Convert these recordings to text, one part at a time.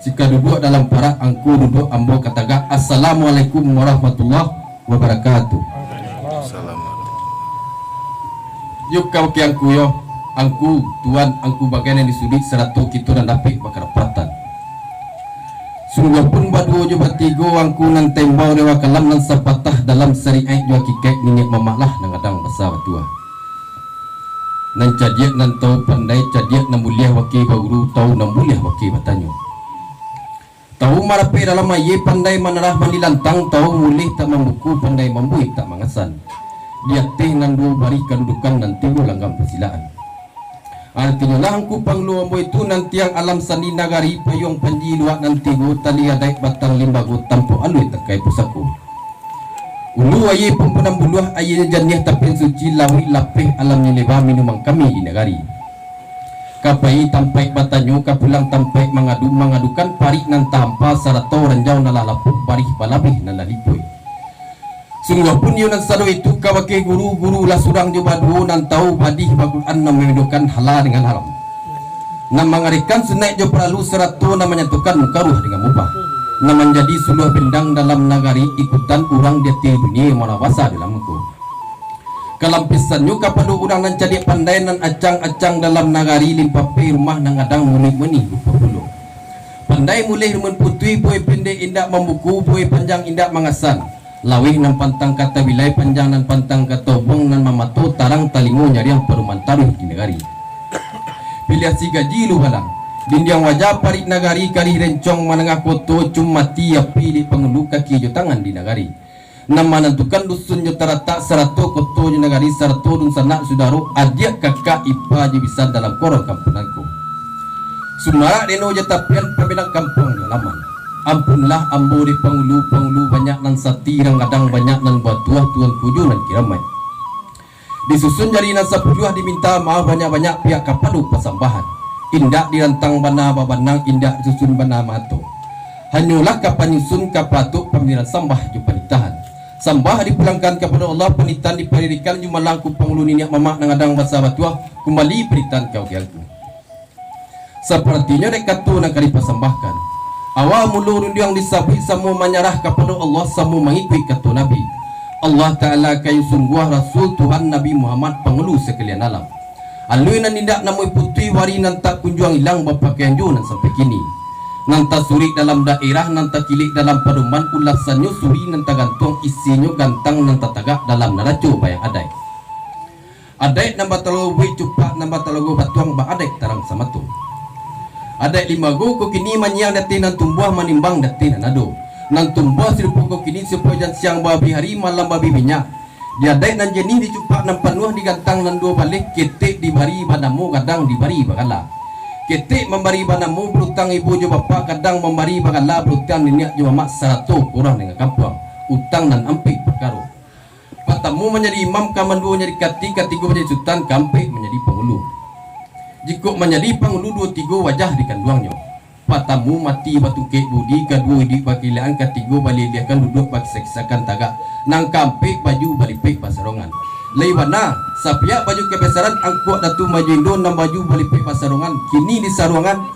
Jika duduk dalam parak angku duduk ambo kataga assalamualaikum warahmatullahi wabarakatuh. Yuk kau ki angku yo, angku tuan angku bagian yang disudi seratu kitu dan dapat bakar pratan. Sungguh pun badu jo batigo angku nan tembau dewa kalam nan sapatah dalam syariat jo kikek ninik mamalah nang adang basa batua. Nan cadiak nan tau pandai cadiak nan mulia waki guru tau nan mulia waki batanyo. Tahu marape dalam aye pandai manarah manilantang tahu mulih tak membuku pandai membuik tak mangasan. Dia teh nan dua bari kedudukan nan timbul langgam persilaan. Artinya lah angku panglu ambo itu nanti yang alam sandi nagari payung panji luak nanti go tali adai batang limbago tampo alui terkait pusaku. Ulu aye pempunam buluah aye janiah tapi suci lawi lapih alamnya lebah minumang kami di nagari. Kapai tampai batanyo kapulang tampai mengadukan parik nan tampa sarato ranjau nalalapuk barih balabih nalalipui. Sungguh pun yun nan sado itu kawake guru-guru lah surang jo badu nan tahu badih bagulan nan membedakan halal dengan haram. Nan mengarikan sunaik jo perlu sarato nan menyentuhkan mukaruh dengan mubah. Nan menjadi suluh bendang dalam nagari ikutan urang dia dunia manawasa dalam muku. Kalampisan nyo kapado urang nan jadi pandai nan acang-acang dalam nagari limpapi rumah nang adang mulih meni lupa. Pandai mulih rumun putui boy pendek indak membuku boy panjang indak mangasan. Lawih nan pantang kata bilai panjang nan pantang kata bong nan mamato tarang talingo nyari yang peruman taruh di nagari. Pilih si gaji lu halang. Dindiang wajah parik nagari kali rencong manengah koto cumati api di pengelu kaki jo tangan di nagari. Nama menentukan dusun jutara tak serato koto nagari serato dun sanak sudaro adik kakak ipa je bisa dalam korong kampunanku. Sumara deno jatapian pembedang kampung laman. Ampunlah ambo di pangulu banyak nan satirang kadang banyak nan batuah tuan kuju nan kiramai. Disusun jari nan sapuluh diminta maaf banyak-banyak pihak kapadu pasambahan. Indak dirantang bana babanang indak susun bana mato. Hanyalah kapan nyusun kapatu pemilihan sambah jupanitahan. Sambah dipulangkan kepada Allah penitan diperidikan jumalangku pangulu niniak mamak nangadang basa batuah kembali peritan kau kialku. Sepertinya rekatu nak kali pasambahkan. Awal mulu rundiang disabi samu menyerah kepada Allah samu mengikut kata Nabi. Allah Ta'ala kayu sungguh Rasul Tuhan Nabi Muhammad pangulu sekalian alam. Alui nan tidak namui putui wari nan tak kunjuang hilang berpakaian ju nan sampai kini. Nanta suri dalam daerah nanta kilik dalam perumahan ulasannya suri nanta gantung isinya gantang nanta tagak dalam naracu bayang adai. Adai nambah talogo cupak nambah talogo batuang ba adai tarang sama tu. Adai limago ko kini manyang dati nan tumbuh manimbang dati nan ado. Nan tumbuh seribu ko kini sepojan siang babi hari malam babi minyak. Dia adai nan jenih dicupak nan penuh digantang nan dua balik ketik dibari banamu kadang dibari bagala. Ketik memberi banamu berutang ibu jo bapa kadang memberi bagala berutang niniak jo mamak 100 orang dengan kampung utang dan ampik perkara. Patamu menjadi imam kaman dua menjadi katigo menjadi sultan kampik menjadi pengulu. Jika menjadi pengulu 2-3 wajah di kanduangnya. Patamu mati batu kek budi kedua di wakilan katigo balik dia akan duduk bagi seksakan tagak nang kampik baju balipik pasarongan. Leiwana sapiak baju kebesaran angkuat datu maju Indo nam baju balipik pasarongan kini di saruangan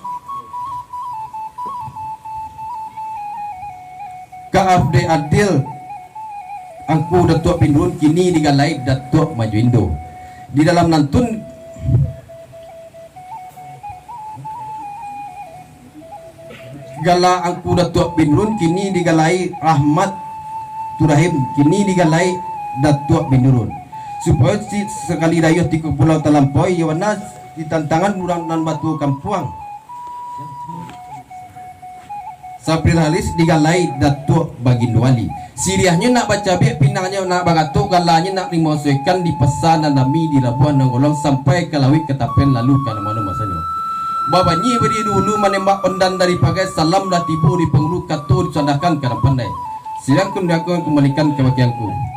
kaafde adil angku datuk pindun kini digalai datuk maju Indo di dalam nantun gala angku datuk pindun kini digalai Ahmad Turahim kini digalai datuk pindun supaya sekali dayuh di pulau talampoi yawana di tantangan urang dan batu kampuang Sapril Halis digalai datuk Bagindu Wali siriahnya nak baca biak pinangnya nak bagatuk galanya nak dimasukan di pesan dan nami di Labuan Nanggolong sampai ke Lawik Ketapen lalu ke mana masanya babanyi beri dulu menembak pendan dari pakai salam dah tibu di pengulu katu disandakan ke pandai silakan aku kembalikan ke bagianku.